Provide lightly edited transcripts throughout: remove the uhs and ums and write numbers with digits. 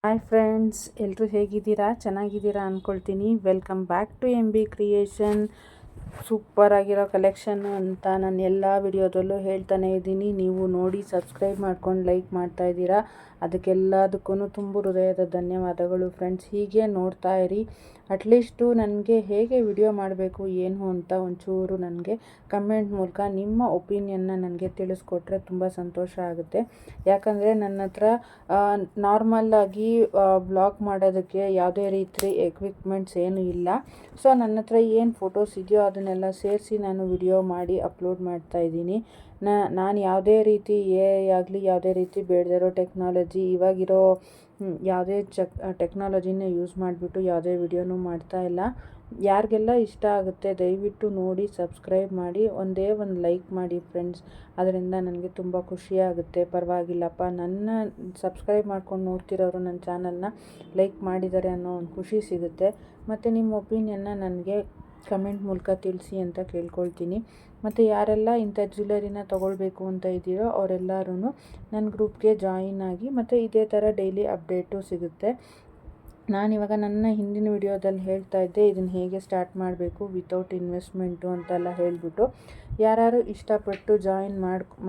Hi friends, ಎಲ್ಲರೂ ಹೇಗಿದ್ದೀರಾ? ಚೆನ್ನಾಗಿದ್ದೀರಾ ಅಂದ್ಕೊಳ್ತೀನಿ. Welcome back to M B creation. Super ಆಗಿರೋ ಕಲೆಕ್ಷನ್ನು ಅಂತ ನಾನು ಎಲ್ಲ ವಿಡಿಯೋದಲ್ಲೂ ಹೇಳ್ತಾನೆ ಇದ್ದೀನಿ. ನೀವು ನೋಡಿ ಸಬ್ಸ್ಕ್ರೈಬ್ ಮಾಡ್ಕೊಂಡು ಲೈಕ್ ಮಾಡ್ತಾ ಇದ್ದೀರಾ. ಅದಕ್ಕೆಲ್ಲದಕ್ಕೂ ತುಂಬ ಹೃದಯದ ಧನ್ಯವಾದಗಳು ಫ್ರೆಂಡ್ಸ್. ಹೀಗೆ ನೋಡ್ತಾ ಇರಿ. ಅಟ್ಲೀಸ್ಟು ನನಗೆ ಹೇಗೆ ವಿಡಿಯೋ ಮಾಡಬೇಕು ಏನು ಅಂತ ಒಂಚೂರು ನನಗೆ ಕಮೆಂಟ್ ಮೂಲಕ ನಿಮ್ಮ ಒಪಿನಿಯನ್ನ ನನಗೆ ತಿಳಿಸ್ಕೊಟ್ರೆ ತುಂಬ ಸಂತೋಷ ಆಗುತ್ತೆ. ಯಾಕಂದರೆ ನನ್ನ ಹತ್ರ ನಾರ್ಮಲ್ಲಾಗಿ ಬ್ಲಾಗ್ ಮಾಡೋದಕ್ಕೆ ಯಾವುದೇ ರೀತಿ ಎಕ್ವಿಪ್ಮೆಂಟ್ಸ್ ಏನೂ ಇಲ್ಲ. ಸೊ ನನ್ನ ಹತ್ರ ಏನು ಫೋಟೋಸ್ ಇದೆಯೋ ಅದನ್ನೆಲ್ಲ ಸೇರಿಸಿ ನಾನು ವಿಡಿಯೋ ಮಾಡಿ ಅಪ್ಲೋಡ್ ಮಾಡ್ತಾಯಿದ್ದೀನಿ. ನಾನು ಯಾವುದೇ ರೀತಿ ಆಗಲಿ ಯಾವುದೇ ರೀತಿ ಬೇಡದಿರೋ ಟೆಕ್ನಾಲಜಿ ಇವಾಗಿರೋ ಯಾವುದೇ ಟೆಕ್ನಾಲಜಿನ ಯೂಸ್ ಮಾಡಿಬಿಟ್ಟು ಯಾವುದೇ ವಿಡಿಯೋನೂ ಮಾಡ್ತಾಯಿಲ್ಲ. ಯಾರಿಗೆಲ್ಲ ಇಷ್ಟ ಆಗುತ್ತೆ ದಯವಿಟ್ಟು ನೋಡಿ ಸಬ್ಸ್ಕ್ರೈಬ್ ಮಾಡಿ, ಒಂದೇ ಒಂದು ಲೈಕ್ ಮಾಡಿ ಫ್ರೆಂಡ್ಸ್. ಅದರಿಂದ ನನಗೆ ತುಂಬ ಖುಷಿಯಾಗುತ್ತೆ. ಪರವಾಗಿಲ್ಲಪ್ಪ, ನನ್ನ ಸಬ್ಸ್ಕ್ರೈಬ್ ಮಾಡ್ಕೊಂಡು ನೋಡ್ತಿರೋರು ನನ್ನ ಚಾನಲ್ನ ಲೈಕ್ ಮಾಡಿದ್ದಾರೆ ಅನ್ನೋ ಒಂದು ಖುಷಿ ಸಿಗುತ್ತೆ. ಮತ್ತು ನಿಮ್ಮ ಒಪಿನಿಯನ್ನ ನನಗೆ ಕಮೆಂಟ್ ಮೂಲಕ ತಿಳಿಸಿ ಅಂತ ಕೇಳ್ಕೊಳ್ತೀನಿ. ಮತ್ತು ಯಾರೆಲ್ಲ ಇಂಥ ಜ್ಯುವೆಲರಿನ ತೊಗೊಳ್ಬೇಕು ಅಂತ ಇದ್ದೀರೋ ಅವರೆಲ್ಲರೂ ನನ್ನ ಗ್ರೂಪ್ಗೆ ಜಾಯಿನ್ ಆಗಿ, ಮತ್ತು ಇದೇ ಥರ ಡೈಲಿ ಅಪ್ಡೇಟು ಸಿಗುತ್ತೆ. ನಾನಿವಾಗ ನನ್ನ ಹಿಂದಿನ ವಿಡಿಯೋದಲ್ಲಿ ಹೇಳ್ತಾ ಇದ್ದೆ ಇದನ್ನು ಹೇಗೆ ಸ್ಟಾರ್ಟ್ ಮಾಡಬೇಕು ವಿತೌಟ್ ಇನ್ವೆಸ್ಟ್ಮೆಂಟು ಅಂತೆಲ್ಲ ಹೇಳಿಬಿಟ್ಟು. ಯಾರು ಇಷ್ಟಪಟ್ಟು ಜಾಯಿನ್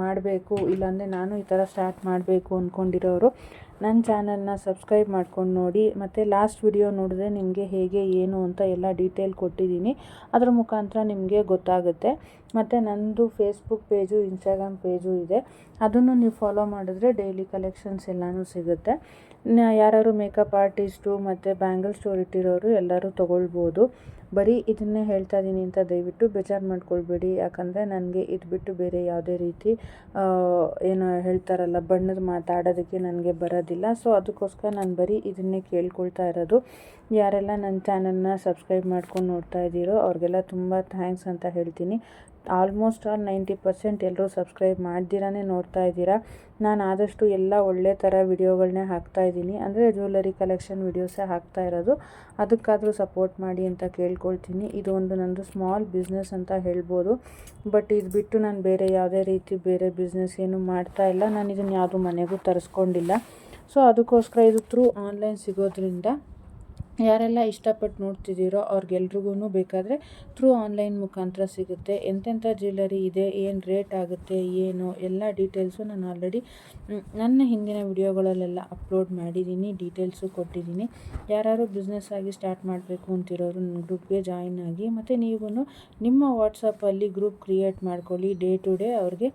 ಮಾಡಬೇಕು, ಇಲ್ಲಾಂದರೆ ನಾನು ಈ ಥರ ಸ್ಟಾರ್ಟ್ ಮಾಡಬೇಕು ಅಂದ್ಕೊಂಡಿರೋರು ನನ್ನ ಚಾನಲ್ನ ಸಬ್ಸ್ಕ್ರೈಬ್ ಮಾಡ್ಕೊಂಡು ನೋಡಿ. ಮತ್ತು ಲಾಸ್ಟ್ ವಿಡಿಯೋ ನೋಡಿದ್ರೆ ನಿಮಗೆ ಹೇಗೆ ಏನು ಅಂತ ಎಲ್ಲ ಡೀಟೇಲ್ ಕೊಟ್ಟಿದ್ದೀನಿ. ಅದರ ಮುಖಾಂತರ ನಿಮಗೆ ಗೊತ್ತಾಗುತ್ತೆ. ಮತ್ತು ನನ್ನದು ಫೇಸ್ಬುಕ್ ಪೇಜು, ಇನ್ಸ್ಟಾಗ್ರಾಮ್ ಪೇಜು ಇದೆ. ಅದನ್ನು ನೀವು ಫಾಲೋ ಮಾಡಿದ್ರೆ ಡೈಲಿ ಕಲೆಕ್ಷನ್ಸ್ ಎಲ್ಲನೂ ಸಿಗುತ್ತೆ. ಯಾರು ಮೇಕಪ್ ಆರ್ಟಿಸ್ಟು ಮತ್ತು ಬ್ಯಾಂಗಲ್ ಸ್ಟೋರ್ ಇಟ್ಟಿರೋರು ಎಲ್ಲರೂ ತೊಗೊಳ್ಬೋದು. ಬರೀ ಇದನ್ನೇ ಹೇಳ್ತಾ ಇದ್ದೀನಿ ಅಂತ ದಯವಿಟ್ಟು ಬೇಜಾರು ಮಾಡ್ಕೊಳ್ಬೇಡಿ. ಯಾಕಂದರೆ ನನಗೆ ಇದು ಬಿಟ್ಟು ಬೇರೆ ಯಾವುದೇ ರೀತಿ ಏನು ಹೇಳ್ತಾರಲ್ಲ ಬಣ್ಣದ ಮಾತಾಡೋದಕ್ಕೆ ನನಗೆ ಬರೋದಿಲ್ಲ. ಸೊ ಅದಕ್ಕೋಸ್ಕರ ನಾನು ಬರೀ ಇದನ್ನೇ ಕೇಳ್ಕೊಳ್ತಾ ಇರೋದು. ಯಾರೆಲ್ಲ ನನ್ನ ಚಾನಲ್ನ ಸಬ್ಸ್ಕ್ರೈಬ್ ಮಾಡ್ಕೊಂಡು ನೋಡ್ತಾ ಇದ್ದೀರೋ ಅವ್ರಿಗೆಲ್ಲ ತುಂಬ ಥ್ಯಾಂಕ್ಸ್ ಅಂತ ಹೇಳ್ತೀನಿ. ಆಲ್ಮೋಸ್ಟ್ ಆಲ್ 90% ಎಲ್ಲರೂ ಸಬ್ಸ್ಕ್ರೈಬ್ ಮಾಡ್ದಿರಾನೇ ನೋಡ್ತಾ ಇದ್ದೀರಾ. ನಾನು ಆದಷ್ಟು ಎಲ್ಲ ಒಳ್ಳೆ ಥರ ವಿಡಿಯೋಗಳನ್ನೇ ಹಾಕ್ತಾಯಿದ್ದೀನಿ. ಅಂದರೆ ಜ್ಯುವೆಲರಿ ಕಲೆಕ್ಷನ್ ವಿಡಿಯೋಸೇ ಹಾಕ್ತಾ ಇರೋದು. ಅದಕ್ಕಾದರೂ ಸಪೋರ್ಟ್ ಮಾಡಿ ಅಂತ ಕೇಳ್ಕೊಳ್ತೀನಿ. ಇದು ಒಂದು ನನ್ನದು ಸ್ಮಾಲ್ ಬಿಸ್ನೆಸ್ ಅಂತ ಹೇಳ್ಬೋದು. ಬಟ್ ಇದು ಬಿಟ್ಟು ನಾನು ಬೇರೆ ಯಾವುದೇ ರೀತಿ ಬೇರೆ ಬಿಸ್ನೆಸ್ ಏನು ಮಾಡ್ತಾ ಇಲ್ಲ. ನಾನು ಇದನ್ನು ಯಾವುದು ಮನೆಗೂ ತರಿಸ್ಕೊಂಡಿಲ್ಲ. ಸೊ ಅದಕ್ಕೋಸ್ಕರ ಇದು ಥ್ರೂ ಆನ್ಲೈನ್ ಸಿಗೋದ್ರಿಂದ ಯಾರೆಲ್ಲ ಇಷ್ಟಪಟ್ಟು ನೋಡ್ತಿದ್ದೀರೋ ಅವ್ರಿಗೆಲ್ರಿಗೂ ಬೇಕಾದರೆ ಥ್ರೂ ಆನ್ಲೈನ್ ಮುಖಾಂತರ ಸಿಗುತ್ತೆ. ಎಂತೆಂಥ ಜ್ಯುವೆಲರಿ ಇದೆ, ಏನು ರೇಟ್ ಆಗುತ್ತೆ, ಏನು ಎಲ್ಲ ಡೀಟೇಲ್ಸು ನಾನು ಆಲ್ರೆಡಿ ನನ್ನ ಹಿಂದಿನ ವಿಡಿಯೋಗಳಲ್ಲೆಲ್ಲ ಅಪ್ಲೋಡ್ ಮಾಡಿದ್ದೀನಿ, ಡೀಟೇಲ್ಸು ಕೊಟ್ಟಿದ್ದೀನಿ. ಯಾರು ಬಿಸ್ನೆಸ್ ಆಗಿ ಸ್ಟಾರ್ಟ್ ಮಾಡಬೇಕು ಅಂತಿರೋರು ನನ್ನ ಗ್ರೂಪ್ಗೆ ಜಾಯಿನ್ ಆಗಿ. ಮತ್ತು ನೀವು ನಿಮ್ಮ ವಾಟ್ಸಪ್ಪಲ್ಲಿ ಗ್ರೂಪ್ ಕ್ರಿಯೇಟ್ ಮಾಡ್ಕೊಳ್ಳಿ. ಡೇ ಟು ಡೇ ಅವ್ರಿಗೆ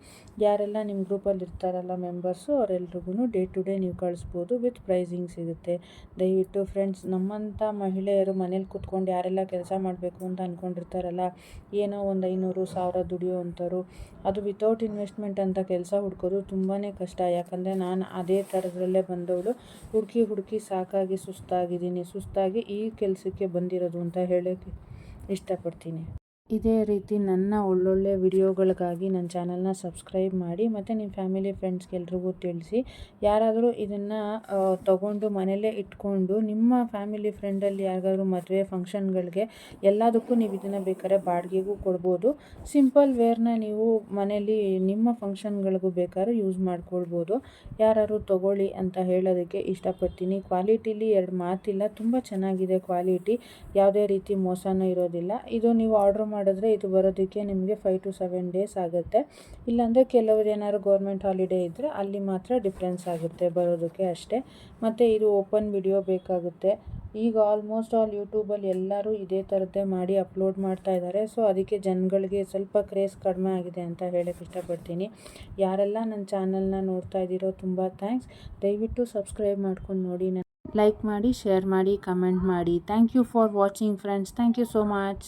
ಯಾರೆಲ್ಲ ನಿಮ್ಮ ಗ್ರೂಪಲ್ಲಿ ಇರ್ತಾರಲ್ಲ ಮೆಂಬರ್ಸು ಅವರೆಲ್ರಿಗೂ ಡೇ ಟು ಡೇ ನೀವು ಕಳಿಸ್ಬೋದು. ವಿತ್ ಪ್ರೈಸಿಂಗ್ ಸಿಗುತ್ತೆ. ದಯವಿಟ್ಟು ಫ್ರೆಂಡ್ಸ್, ನಮ್ಮಂಥ ಮಹಿಳೆಯರು ಮನೇಲಿ ಕೂತ್ಕೊಂಡು ಯಾರೆಲ್ಲ ಕೆಲಸ ಮಾಡಬೇಕು ಅಂತ ಅಂದ್ಕೊಂಡಿರ್ತಾರಲ್ಲ, ಏನೋ ಒಂದು 500,000 ದುಡಿಯೋ ಅಂಥವ್ರು, ಅದು ವಿತೌಟ್ ಇನ್ವೆಸ್ಟ್ಮೆಂಟ್ ಅಂತ ಕೆಲಸ ಹುಡ್ಕೋದು ತುಂಬಾ ಕಷ್ಟ. ಯಾಕಂದರೆ ನಾನು ಅದೇ ಥರದ್ರಲ್ಲೇ ಬಂದವಳು. ಹುಡುಕಿ ಸುಸ್ತಾಗಿ ಈ ಕೆಲಸಕ್ಕೆ ಬಂದಿರೋದು ಅಂತ ಹೇಳೋಕ್ಕೆ ಇಷ್ಟಪಡ್ತೀನಿ. ಇದೇ ರೀತಿ ನನ್ನ ಒಳ್ಳೊಳ್ಳೆ ವಿಡಿಯೋಗಳಿಗಾಗಿ ನನ್ನ ಚಾನಲ್ನ ಸಬ್ಸ್ಕ್ರೈಬ್ ಮಾಡಿ. ಮತ್ತು ನಿಮ್ಮ ಫ್ಯಾಮಿಲಿ ಫ್ರೆಂಡ್ಸ್ಗೆಲ್ರಿಗೂ ತಿಳಿಸಿ. ಯಾರಾದರೂ ಇದನ್ನು ತೊಗೊಂಡು ಮನೆಯಲ್ಲೇ ಇಟ್ಕೊಂಡು ನಿಮ್ಮ ಫ್ಯಾಮಿಲಿ ಫ್ರೆಂಡಲ್ಲಿ ಯಾರಿಗಾದ್ರೂ ಮದುವೆ ಫಂಕ್ಷನ್ಗಳಿಗೆ ಎಲ್ಲದಕ್ಕೂ ನೀವು ಇದನ್ನು ಬೇಕಾದ್ರೆ ಬಾಡಿಗೆಗೂ ಕೊಡ್ಬೋದು. ಸಿಂಪಲ್ ವೇರ್ನ ನೀವು ಮನೇಲಿ ನಿಮ್ಮ ಫಂಕ್ಷನ್ಗಳಿಗೂ ಬೇಕಾದ್ರೂ ಯೂಸ್ ಮಾಡ್ಕೊಳ್ಬೋದು. ಯಾರು ತೊಗೊಳ್ಳಿ ಅಂತ ಹೇಳೋದಕ್ಕೆ ಇಷ್ಟಪಡ್ತೀನಿ. ಕ್ವಾಲಿಟಿಲಿ ಎರಡು ಮಾತಿಲ್ಲ, ತುಂಬ ಚೆನ್ನಾಗಿದೆ ಕ್ವಾಲಿಟಿ. ಯಾವುದೇ ರೀತಿ ಮೋಸನೂ ಇರೋದಿಲ್ಲ. ಇದು ನೀವು ಆರ್ಡ್ರ್ ಮಾಡಿದ್ರೆ ಇದು ಬರೋದಕ್ಕೆ ನಿಮಗೆ 5 to 7 days ಆಗುತ್ತೆ. ಇಲ್ಲಾಂದರೆ ಕೆಲವರು ಏನಾದ್ರು ಗೌರ್ಮೆಂಟ್ ಹಾಲಿಡೇ ಇದ್ದರೆ ಅಲ್ಲಿ ಮಾತ್ರ ಡಿಫ್ರೆನ್ಸ್ ಆಗುತ್ತೆ ಬರೋದಕ್ಕೆ ಅಷ್ಟೇ. ಮತ್ತು ಇದು ಓಪನ್ ವಿಡಿಯೋ ಬೇಕಾಗುತ್ತೆ. ಈಗ ಆಲ್ಮೋಸ್ಟ್ ಆಲ್ ಯೂಟ್ಯೂಬಲ್ಲಿ ಎಲ್ಲರೂ ಇದೇ ಥರದ್ದೇ ಮಾಡಿ ಅಪ್ಲೋಡ್ ಮಾಡ್ತಾ ಇದ್ದಾರೆ. ಸೊ ಅದಕ್ಕೆ ಜನಗಳಿಗೆ ಸ್ವಲ್ಪ ಕ್ರೇಜ್ ಕಡಿಮೆ ಆಗಿದೆ ಅಂತ ಹೇಳೋಕ್ಕೆ ಇಷ್ಟಪಡ್ತೀನಿ. ಯಾರೆಲ್ಲ ನನ್ನ ಚಾನಲ್ನ ನೋಡ್ತಾ ಇದ್ದೀರೋ ತುಂಬ ಥ್ಯಾಂಕ್ಸ್. ದಯವಿಟ್ಟು ಸಬ್ಸ್ಕ್ರೈಬ್ ಮಾಡ್ಕೊಂಡು ನೋಡಿ, ಲೈಕ್ ಮಾಡಿ, ಶೇರ್ ಮಾಡಿ, ಕಮೆಂಟ್ ಮಾಡಿ. Thank you for watching friends. Thank you so much.